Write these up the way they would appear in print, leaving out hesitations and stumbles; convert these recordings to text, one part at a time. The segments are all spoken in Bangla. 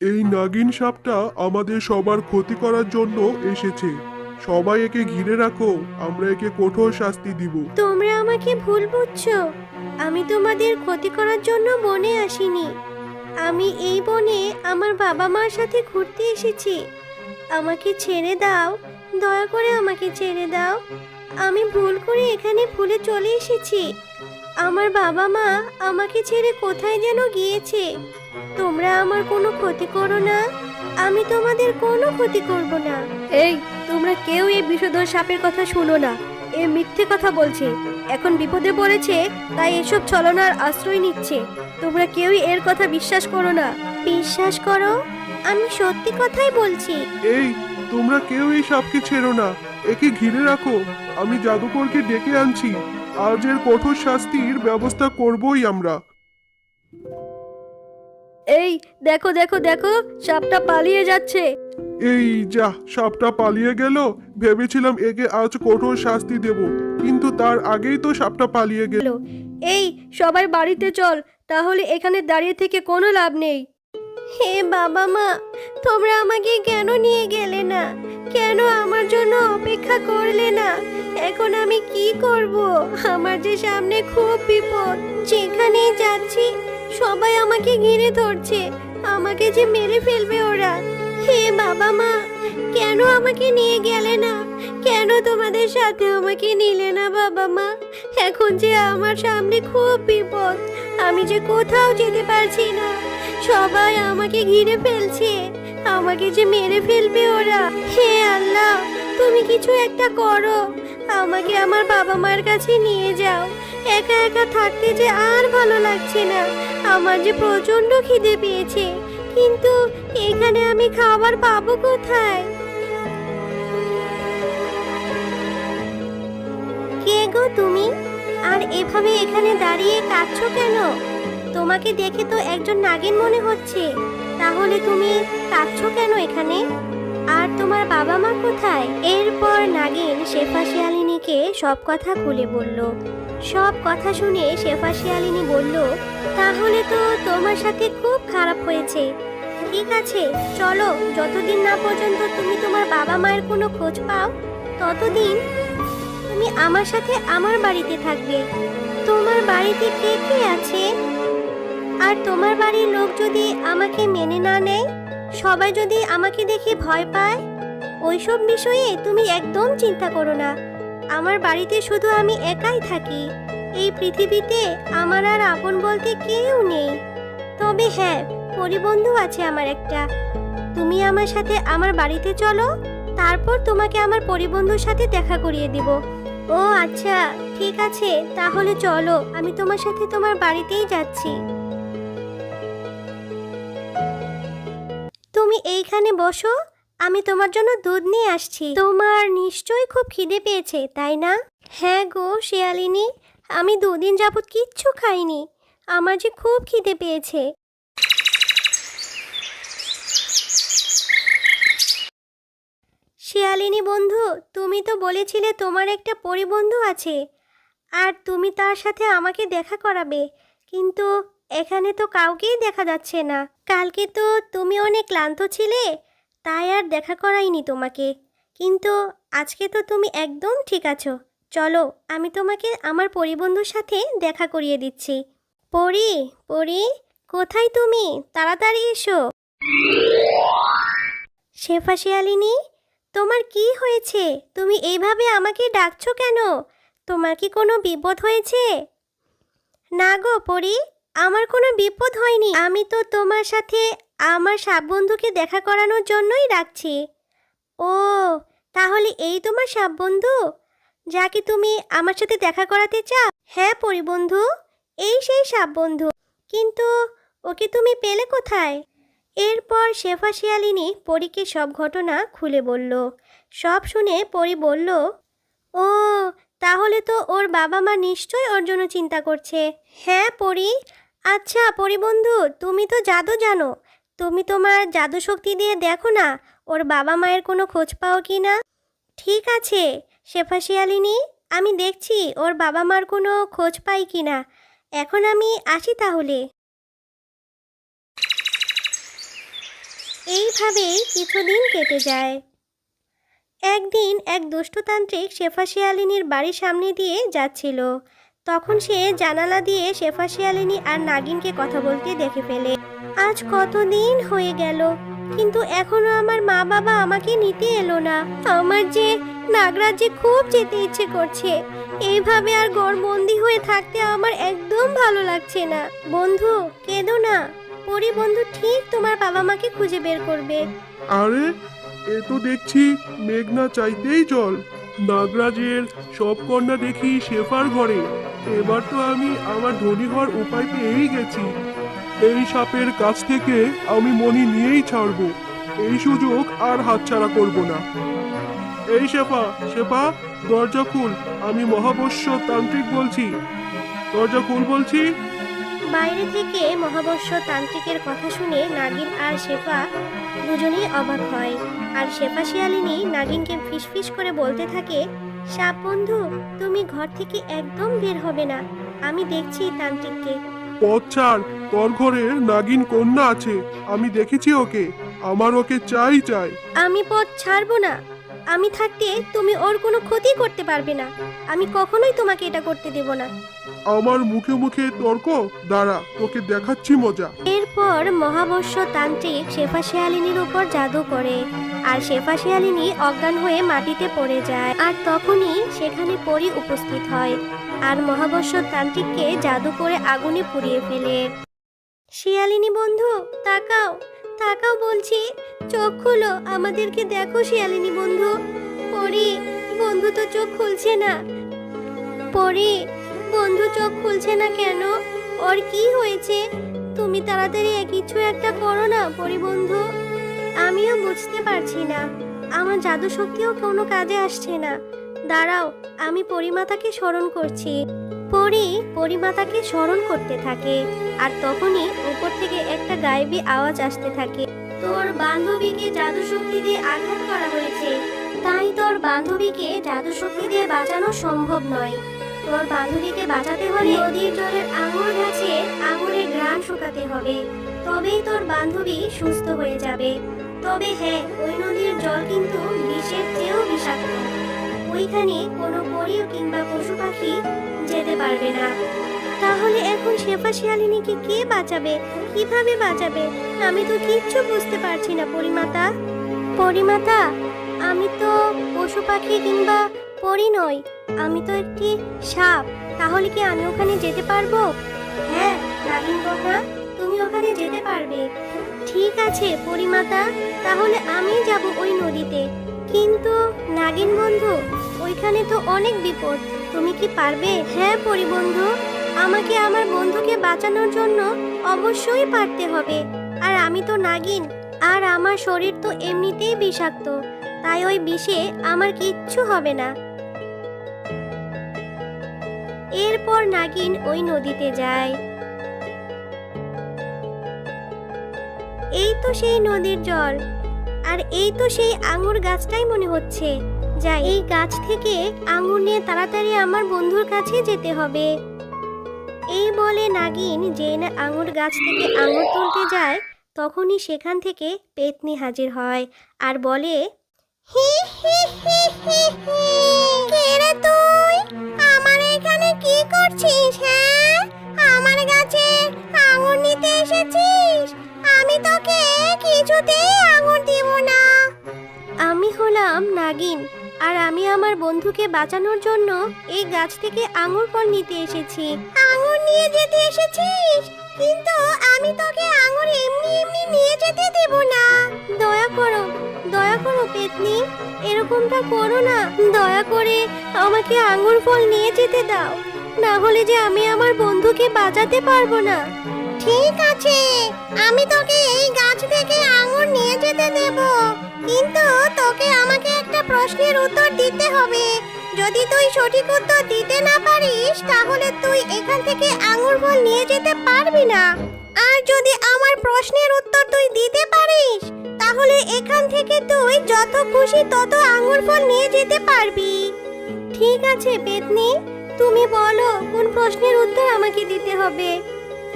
এই নাগিন সাপটা আমাদের সবার ক্ষতি করার জন্য এসেছে। সবাই একে ঘিরে রাখো, আমরা একে কঠোর শাস্তি দিব। তোমরা আমাকে ভুল বুঝছো। আমি তোমাদের ক্ষতি করার জন্য বনে আসিনি। আমি এই বনে আমার বাবা মার সাথে ঘুরতে এসেছি। আমাকে ছেড়ে দাও, দয়া করে আমাকে ছেড়ে দাও। আমি ভুল করে এখানে ভুলে চলে এসেছি। আমার বাবা মা আমাকে ছেড়ে কোথায় যেন গিয়েছে। তোমরা আমার কোনো ক্ষতি করো না। আমি তোমাদের কোনো ক্ষতি করব না। এই, তোমরা কেউ এই বিষধর সাপের কথা শুনো না। এ মিথ্যে কথা বলছে। এখন বিপদে পড়েছে, তাই এসব ছলনার আশ্রয় নিচ্ছে। তোমরা কেউই এর কথা বিশ্বাস করো না। বিশ্বাস করো? আমি সত্যি কথাই বলছি। এই, তোমরা কেউ এই সাপকে ছেড়ো না, একে ঘিরে রাখো। আমি জাদুকরকে ডেকে আনছি। আজ এর কঠোর শাস্তির ব্যবস্থা করবই আমরা। এই, দেখো দেখো দেখো, সাপটা পালিয়ে যাচ্ছে। এই যা, সাপটা পালিয়ে গেল। ভেবেছিলাম একে আজ কঠোর শাস্তি দেব, কিন্তু তার আগেই তো সাপটা পালিয়ে গেল। এই, সবাই বাড়িতে চল, তাহলে এখানে দাঁড়িয়ে থেকে কোনো লাভ নেই। হে বাবা মা, তোমরা আমাকে কেন নিয়ে গেলে না? কেন আমার জন্য অপেক্ষা করলে না? এখন আমি কি করব? আমার যে সামনে খুব বিপদ। যেখানেই যাচ্ছি সবাই আমাকে ঘিরে ধরছে। আমাকে যে মেরে ফেলবে ওরা। হে বাবা মা, কেন আমাকে নিয়ে গেলে না? কেন তোমাদের সাথে আমাকে নিলে না বাবা মা? এখন যে আমার সামনে খুব বিপদ, আমি যে কোথাও যেতে পারছি না। সবাই আমাকে ঘিরে ফেলছে। আমাকে যে মেরে ফেলবে ওরা। হে আল্লাহ, তুমি কিছু একটা করো। আমাকে আমার বাবা মার কাছে নিয়ে যাও। একা একা থাকতে যে আর ভালো লাগছে না। আমার যে প্রচন্ড খিদে পেয়েছে, কিন্তু এখানে আমি খাবার পাবো কোথায়? কে গো তুমি? আর এভাবে এখানে দাঁড়িয়ে কাঁদছো কেন? তোমাকে দেখে তো একজন নাগিন মনে হচ্ছে। তাহলে তুমি কাঁদছো কেন এখানে? আর তোমার বাবা মা কোথায়? এরপর নাগিন শেফা শিয়ালিনীকে সব কথা খুলে বলল। সব কথা শুনে শেফা শিয়ালিনী বলল, তাহলে তো তোমার সাথে খুব খারাপ হয়েছে। ঠিক আছে, চলো, যতদিন না পর্যন্ত তুমি তোমার বাবা মায়ের কোনো খোঁজ পাও, ততদিন তুমি আমার সাথে আমার বাড়িতে থাকবে। তোমার বাড়িতে কে কে আছে? আর তোমার বাড়ির লোক যদি আমাকে মেনে না নেয়, সবাই যদি আমাকে দেখে ভয় পায়, ওইসব বিষয়ে তুমি একদম চিন্তা করো না। আমার বাড়িতে শুধু আমি একাই থাকি। এই পৃথিবীতে আমার আর আপন বলতে কেউ নেই। তবে হ্যাঁ, পরিবন্ধু আছে আমার একটা। তুমি আমার সাথে আমার বাড়িতে চলো, তারপর তোমাকে আমার পরিবন্ধুর সাথে দেখা করিয়ে দিব। ও আচ্ছা, ঠিক আছে, তাহলে চলো, আমি তোমার সাথে তোমার বাড়িতেই যাচ্ছি। তুমি এইখানে বসো, আমি তোমার জন্য দুধ নিয়ে আসছি। তোমার নিশ্চয়ই খুব খিদে পেয়েছে, তাই না? হ্যাঁ গো শিয়ালিনী, আমি 2 দিন যাবত কিচ্ছু খাইনি। আমার যে খুব খিদে পেয়েছে। শিয়ালিনী বন্ধু, তুমি তো বলেছিলে তোমার একটা পরিবন্ধু আছে, আর তুমি তার সাথে আমাকে দেখা করাবে, কিন্তু এখানে তো কাউকেই দেখা যাচ্ছে না। কালকে তো তুমি অনেক ক্লান্ত ছিলে, তাই আর দেখা করাইনি তোমাকে, কিন্তু আজকে তো তুমি একদম ঠিক আছো। চলো, আমি তোমাকে আমার পরিবন্ধুর সাথে দেখা করিয়ে দিচ্ছি। পরি, পরি, কোথায় তুমি? তাড়াতাড়ি এসো। শেফা শিয়ালিনী, তোমার কি হয়েছে? তুমি এইভাবে আমাকে ডাকছো কেন? তোমার কি কোনো বিপদ হয়েছে? না গো পরি, আমার কোনো বিপদ হয়নি। আমি তো তোমার সাথে আমার সাপ বন্ধুকে দেখা করানোর জন্যই ডাকছি। ও, তাহলে এই তোমার সাপ বন্ধু, যাকে তুমি আমার সাথে দেখা করাতে চাও? হ্যাঁ পরি বন্ধু, এই সেই সাপ বন্ধু। কিন্তু ওকে তুমি পেলে কোথায়? এরপর শেফা শিয়ালিনী পরীকে সব ঘটনা খুলে বলল। সব শুনে পরী বলল, ও, তাহলে তো ওর বাবা মা নিশ্চয়ই ওর জন্য চিন্তা করছে। হ্যাঁ পরী। আচ্ছা পরী বন্ধু, তুমি তো জাদু জানো, তুমি তোমার জাদু শক্তি দিয়ে দেখো না ওর বাবা মায়ের কোনো খোঁজ পাও কি না। ঠিক আছে শেফা শিয়ালিনী, আমি দেখছি ওর বাবা মার কোনো খোঁজ পাই কি না। এখন আমি আসি তাহলে। এইভাবেই কিছুদিন কেটে যায়। একদিন এক দুষ্টতান্ত্রিক শেফা শিয়ালিনীর বাড়ির সামনে দিয়ে যাচ্ছিল। তখন সে জানালা দিয়ে শেফা শিয়ালিনী আর নাগিনকে কথা বলতে দেখে ফেলে। আজ কতদিন হয়ে গেল, কিন্তু এখনো আমার মা বাবা আমাকে নিতে এলো না। আমার যে নাগরাজ্যে খুব যেতে ইচ্ছে করছে। এইভাবে আর ঘরবন্দি হয়ে থাকতে আমার একদম ভালো লাগছে না। বন্ধু, কেঁদো না। পরি বন্ধু ঠিক তোমার বাবা মাকে খুঁজে বের করবে। আরে, এ তো দেখছি মেঘনা চাইতেই জল। নাগরাজের সব কন্যা দেখি শেফার ঘরে। এবার তো আমি আমার ধনী হওয়ার উপায় পেয়েই গেছি। এই সাপের কাছ থেকে আমি মণি নিয়েই ছাড়বো। এই সুযোগ আর হাতছাড়া করব না। এই শেফা, শেফা, দরজা খুল। আমি মহাবস্য তান্ত্রিক বলছি। দরজা খুল বলছি। বাইরে থেকে মহাবস্য তান্ত্রিকের কথা শুনে নাগিন আর শেফা দুজনেই অবাক হয়। আর শেফা শিয়ালিনী নাগিনকে ফিসফিস করে বলতে থাকে, সাপ বন্ধু, তুমি ঘর থেকে একদম বের হবে না। আমি দেখছি তান্ত্রিককে। পথ ছাড়, তোর ঘরে নাগিন কন্যা আছে। আমি দেখেছি ওকে। আমার ওকে চাই চাই। আমি পথ ছাড়বো না। আমি থাকতে তুমি ওর কোনো ক্ষতি করতে পারবে না। আমি কখনোই তোমাকে এটা করতে দেব না। আমার মুখে মুখে তর্ক? দাঁড়া, তোকে দেখাচ্ছি মজা। এরপর মহাবস্য তান্ত্রিক শেফা শিয়ালিনীর উপর জাদু করে, আর শেফা শিয়ালিনী অজ্ঞান হয়ে মাটিতে পড়ে যায়। আর তখনই সেখানে পরি উপস্থিত হয় আর মহাবস্য তান্ত্রিককে জাদু করে আগুনে পুড়িয়ে ফেলে। শিয়ালিনী বন্ধু, তাকাও, তাকাও বলছি। চোখ খুলো, আমাদেরকে দেখো শিয়ালিনী বন্ধু। পরি বন্ধু তো চোখ খুলছে না। পরি বন্ধু চোখ খুলছে না কেন? ওর কি হয়েছে? তুমি তাড়াতাড়ি কিছু একটা করো না পরি বন্ধু। আমিও বুঝতে পারছি না, আমার জাদু শক্তিও কোনো কাজে আসছে না। দাঁড়াও, আমি পরিমাতাকে স্মরণ করছি। পরি পরিমাতাকে স্মরণ করতে থাকে, আর তখনই উপর থেকে একটা গায়েবী আওয়াজ আসতে থাকে। তোর বান্ধবীকে জাদু শক্তি দিয়ে আঘাত করা হয়েছে, তাই তোর বান্ধবীকে জাদু শক্তি দিয়ে বাঁচানো সম্ভব নয়। তোর বান্ধবীকে বাঁচাতে হলে নদীর জলের আঙুর গাছে আঙুরের ঘ্রাণ শুকাতে হবে, তবেই তোর বান্ধবী সুস্থ হয়ে যাবে। তবে হ্যাঁ, ওই নদীর জল কিন্তু বিষের চেয়েও বিষাক্ত। ওইখানে কোনো পরীও কিংবা পশু পাখি যেতে পারবে না। তাহলে এখন শেফা শিয়ালিনীকে কে বাঁচাবে? কিভাবে বাঁচাবে? আমি তো কিচ্ছু বুঝতে পারছি না পরিমাতা। পরিমাতা, আমি তো পশু পাখি কিংবা পরি নই, আমি তো একটি সাপ। তাহলে কি আমি ওখানে যেতে পারবো? হ্যাঁ নাগিন কন্যা, তুমি ওখানে যেতে পারবে। ঠিক আছে পরিমাতা, তাহলে আমি যাব ওই নদীতে। কিন্তু নাগিন বন্ধু, ওইখানে তো অনেক বিপদ। তুমি কি পারবে? হ্যাঁ পরি বন্ধু, আমাকে আমার বন্ধুকে বাঁচানোর জন্য অবশ্যই পারতে হবে। আর আমি তো নাগিন, আর আমার শরীর তো এমনিতেই বিষাক্ত, তাই ওই বিষে আমার কিচ্ছু হবে না। এরপর নাগিন ওই নদীতে যায়। এই তো সেই নদীর জল, আর এই তো সেই আঙুর গাছটাই মনে হচ্ছে। যাই, এই গাছ থেকে আঙুর নিয়ে তাড়াতাড়ি আমার বন্ধুর কাছে যেতে হবে। এই বলে নাগিন যেই না আঙুর গাছ থেকে আঙুর তুলতে যায়, তখনই সেখান থেকে পেতনি হাজির হয় আর বলে, হি হি হি হি হি, কে রে তুই? আমার এখানে কি করছিস? হ্যাঁ, আমার গাছে আঙুর নিতে এসেছিস? আমি তোকে কিছুতেই আঙুর দিব না। আমি হলাম নাগিন, আর আমি আমার বন্ধুকে বাঁচানোর জন্য এই গাছ থেকে আঙুর ফল নিতে এসেছি। আঙুর নিয়ে যেতে এসেছিস? কিন্তু আমি তোকে আঙুর এমনি এমনি নিয়ে যেতে দেব না। দয়া করো, দয়া করো পেতনি, এরকমটা করো না। দয়া করে আমাকে আঙুর ফল নিয়ে যেতে দাও, না হলে যে আমি আমার বন্ধুকে বাঁচাতে পারবো না। ঠিক আছে, আমি তোকে এই গাছ থেকে আঙুর নিয়ে যেতে দেব, কিন্তু তোকে আমাকে একটা প্রশ্নের উত্তর দিতে হবে। যদি তুই সঠিক উত্তর দিতে না পারিস, তাহলে তুই এখান থেকে আঙুর ফল নিয়ে যেতে পারবি না। আর যদি আমার প্রশ্নের উত্তর তুই দিতে পারিস, তাহলে এখান থেকে তুই যত খুশি তত আঙুর ফল নিয়ে যেতে পারবি। ঠিক আছে পেতনি, তুমি বলো কোন প্রশ্নের উত্তর আমাকে দিতে হবে।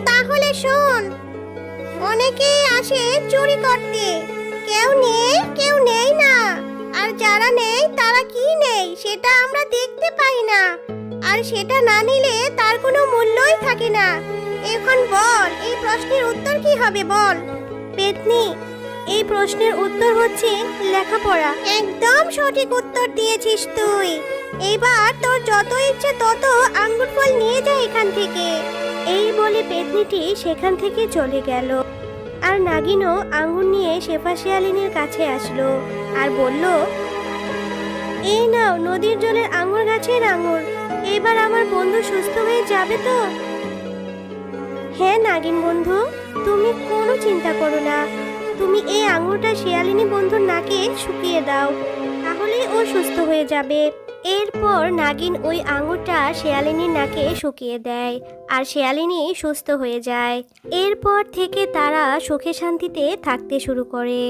তাহলে শোন, অনেকেই আসে চুরি করতে, কেউ নেই না। আর যারা নেই তারা কি নেই সেটা আমরা দেখতে পাই না, আর সেটা না নিলে তার কোনো মূল্যই থাকে না। এখন বল, এই প্রশ্নের উত্তর কি হবে বল। পেতনি, এই প্রশ্নের উত্তর হচ্ছে লেখাপড়া। একদম সঠিক উত্তর দিয়েছিস তুই। এবার তোর যত ইচ্ছে তত আঙ্গুর ফল নিয়ে যা এখান থেকে। এই বলে পেতনিটি সেখান থেকে চলে গেল। আর নাগিনও আঙ্গুর নিয়ে শেফা শিয়ালিনীর কাছে আসলো আর বলল, এই নাও নদীর জলের আঙ্গুর গাছের আঙ্গুর। এবার আমার বন্ধু সুস্থ হয়ে যাবে তো? হ্যাঁ নাগিন বন্ধু, তুমি কোনো চিন্তা করো না। তুমি এই আঙ্গুরটা শিয়ালিনী বন্ধুর নাকে শুকিয়ে দাও, তাহলেই ও সুস্থ হয়ে যাবে। এরপর নাগিন ওই আঙ্গুরটা শিয়ালিনীর নাকে শুকিয়ে দেয়, আর শিয়ালিনী সুস্থ হয়ে যায়। এরপর থেকে তারা সুখে শান্তিতে থাকতে শুরু করে।